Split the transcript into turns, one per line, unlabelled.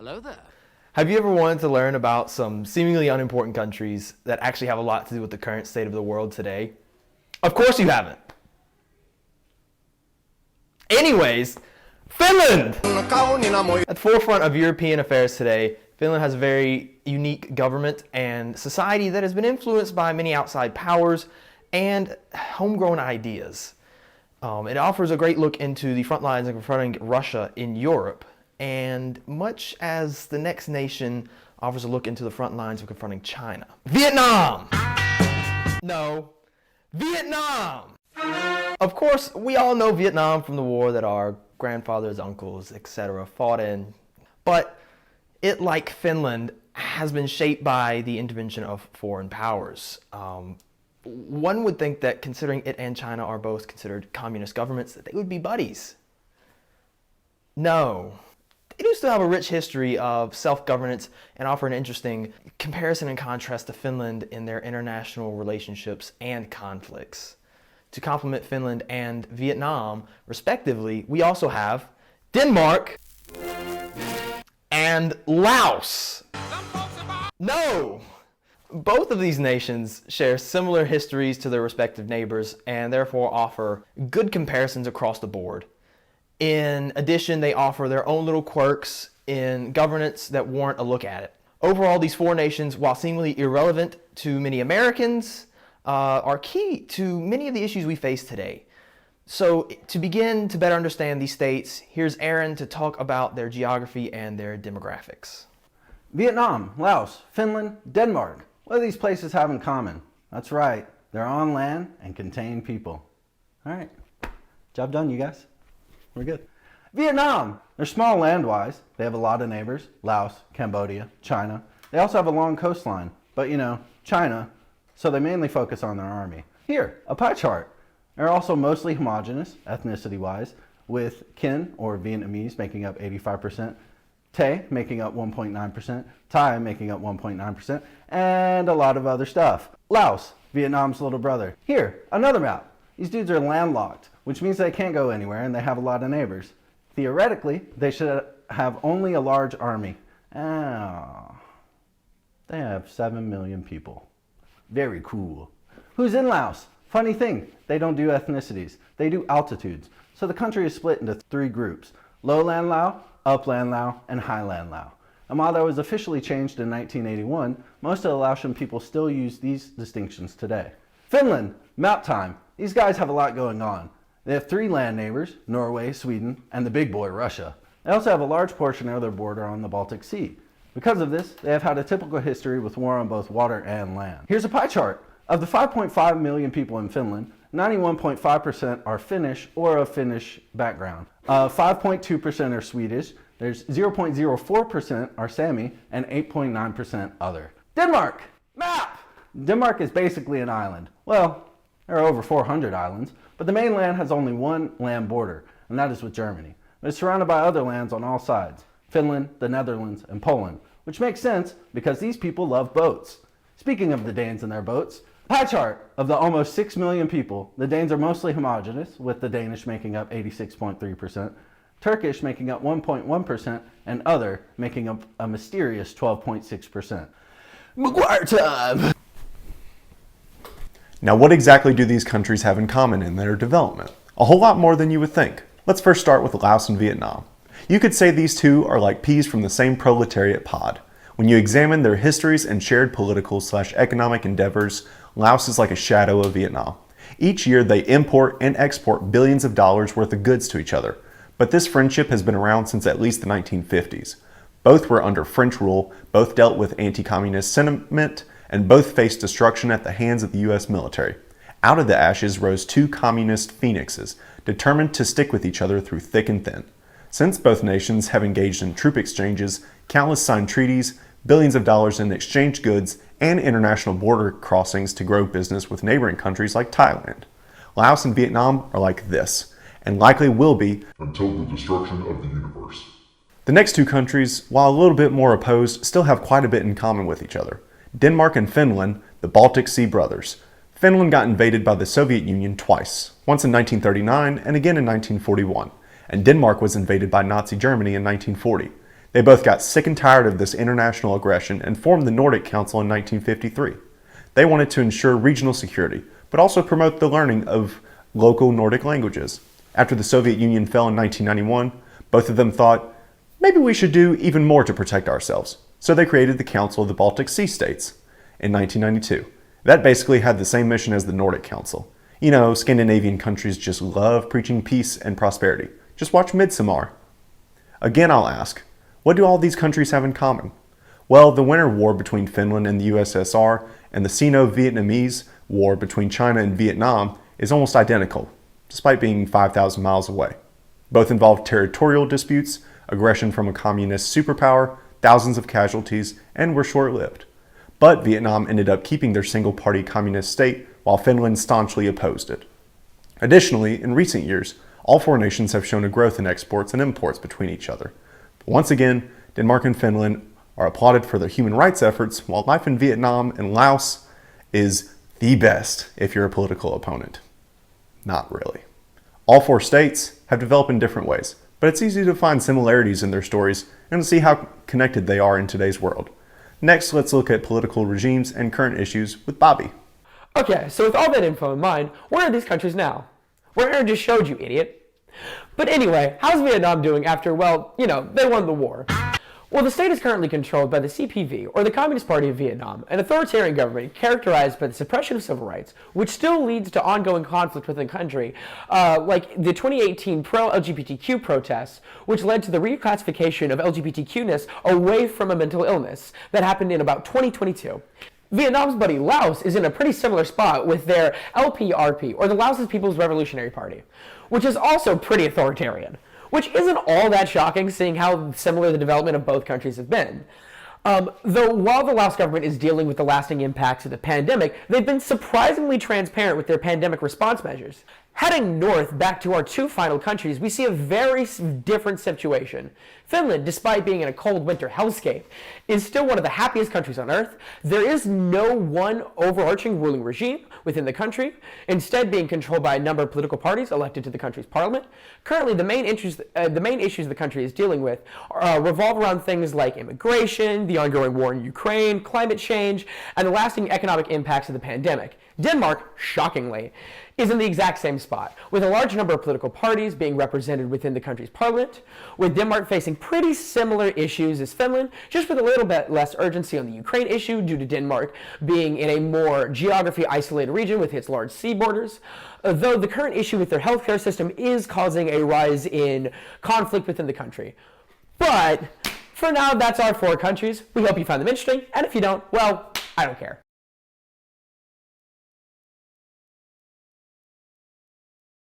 Hello there.
Have you ever wanted to learn about some seemingly unimportant countries that actually have a lot to do with the current state of the world today? Of course you haven't. Anyways, Finland! At the forefront of European affairs today, Finland has a very unique government and society that has been influenced by many outside powers and homegrown ideas. It offers a great look into the front lines of confronting Russia in Europe, and much as the next nation offers a look into the front lines of confronting China. Vietnam! No, Vietnam! Of course, we all know Vietnam from the war that our grandfathers, uncles, etc. fought in, but it, like Finland, has been shaped by the intervention of foreign powers. One would think that considering it and China are both considered communist governments, that they would be buddies. No. They do still have a rich history of self-governance and offer an interesting comparison and contrast to Finland in their international relationships and conflicts. To complement Finland and Vietnam, respectively, we also have Denmark and Laos. No! Both of these nations share similar histories to their respective neighbors and therefore offer good comparisons across the board. In addition, they offer their own little quirks in governance that warrant a look at it. Overall, these four nations, while seemingly irrelevant to many Americans, are key to many of the issues we face today. So to begin to better understand these states, here's Aaron to talk about their geography and their demographics.
Vietnam, Laos, Finland, Denmark. What do these places have in common? That's right, they're on land and contain people. All right, job done, you guys. We're good. Vietnam, they're small land-wise. They have a lot of neighbors, Laos, Cambodia, China. They also have a long coastline, but you know, China, so they mainly focus on their army. Here, a pie chart. They're also mostly homogenous, ethnicity-wise, with Kin, or Vietnamese, making up 85%, Tay making up 1.9%, Thai making up 1.9%, and a lot of other stuff. Laos, Vietnam's little brother. Here, another map. These dudes are landlocked, which means they can't go anywhere and they have a lot of neighbors. Theoretically, they should have only a large army. Oh, they have 7 million people. Very cool. Who's in Laos? Funny thing, they don't do ethnicities. They do altitudes. So the country is split into 3 groups: lowland Lao, upland Lao, and highland Lao. And while that was officially changed in 1981, most of the Laotian people still use these distinctions today. Finland, map time. These guys have a lot going on. They have 3 land neighbors, Norway, Sweden, and the big boy, Russia. They also have a large portion of their border on the Baltic Sea. Because of this, they have had a typical history with war on both water and land. Here's a pie chart. Of the 5.5 million people in Finland, 91.5% are Finnish or of Finnish background. 5.2% are Swedish, there's 0.04% are Sami, and 8.9% other. Denmark! Map! Denmark is basically an island. Well, there are over 400 islands, but the mainland has only one land border, and that is with Germany. It's surrounded by other lands on all sides: Finland, the Netherlands, and Poland, which makes sense because these people love boats. Speaking of the Danes and their boats, pie chart of the almost 6 million people, the Danes are mostly homogenous, with the Danish making up 86.3%, Turkish making up 1.1%, and other making up a mysterious 12.6%. McGuire time!
Now, what exactly do these countries have in common in their development? A whole lot more than you would think. Let's first start with Laos and Vietnam. You could say these two are like peas from the same proletariat pod. When you examine their histories and shared political/economic endeavors, Laos is like a shadow of Vietnam. Each year they import and export billions of dollars worth of goods to each other. But this friendship has been around since at least the 1950s. Both were under French rule, both dealt with anti-communist sentiment, and both faced destruction at the hands of the US military. Out of the ashes rose 2 communist phoenixes, determined to stick with each other through thick and thin. Since both nations have engaged in troop exchanges, countless signed treaties, billions of dollars in exchanged goods, and international border crossings to grow business with neighboring countries like Thailand. Laos and Vietnam are like this, and likely will be
until the destruction of the universe.
The next 2 countries, while a little bit more opposed, still have quite a bit in common with each other. Denmark and Finland, the Baltic Sea brothers. Finland got invaded by the Soviet Union twice, once in 1939 and again in 1941, and Denmark was invaded by Nazi Germany in 1940. They both got sick and tired of this international aggression and formed the Nordic Council in 1953. They wanted to ensure regional security, but also promote the learning of local Nordic languages. After the Soviet Union fell in 1991, both of them thought, maybe we should do even more to protect ourselves. So they created the Council of the Baltic Sea States in 1992. That basically had the same mission as the Nordic Council. You know, Scandinavian countries just love preaching peace and prosperity. Just watch Midsommar. Again, I'll ask, what do all these countries have in common? Well, the Winter War between Finland and the USSR and the Sino-Vietnamese War between China and Vietnam is almost identical, despite being 5,000 miles away. Both involved territorial disputes, aggression from a communist superpower, thousands of casualties, and were short-lived. But Vietnam ended up keeping their single-party communist state, while Finland staunchly opposed it. Additionally, in recent years, all four nations have shown a growth in exports and imports between each other. But once again, Denmark and Finland are applauded for their human rights efforts, while life in Vietnam and Laos is the best if you're a political opponent. Not really. All four states have developed in different ways, but it's easy to find similarities in their stories and to see how connected they are in today's world. Next, let's look at political regimes and current issues with Bobby.
Okay, so with all that info in mind, where are these countries now? Where Aaron just showed you, idiot. But anyway, how's Vietnam doing after, well, they won the war? Well, the state is currently controlled by the CPV, or the Communist Party of Vietnam, an authoritarian government characterized by the suppression of civil rights, which still leads to ongoing conflict within the country, like the 2018 pro-LGBTQ protests, which led to the reclassification of LGBTQ-ness away from a mental illness that happened in about 2022. Vietnam's buddy Laos is in a pretty similar spot with their LPRP, or the Laos People's Revolutionary Party, which is also pretty authoritarian. Which isn't all that shocking, seeing how similar the development of both countries has been. Though while the Laos government is dealing with the lasting impacts of the pandemic, they've been surprisingly transparent with their pandemic response measures. Heading north back to our two final countries, we see a very different situation. Finland, despite being in a cold winter hellscape, is still one of the happiest countries on earth. There is no one overarching ruling regime within the country, instead being controlled by a number of political parties elected to the country's parliament. Currently, the main issues the country is dealing with revolve around things like immigration, the ongoing war in Ukraine, climate change, and the lasting economic impacts of the pandemic. Denmark, shockingly, is in the exact same spot, with a large number of political parties being represented within the country's parliament, with Denmark facing pretty similar issues as Finland, just with a little bit less urgency on the Ukraine issue due to Denmark being in a more geography-isolated region with its large sea borders, though the current issue with their healthcare system is causing a rise in conflict within the country. But for now, that's our four countries. We hope you find them interesting, and if you don't, well, I don't care.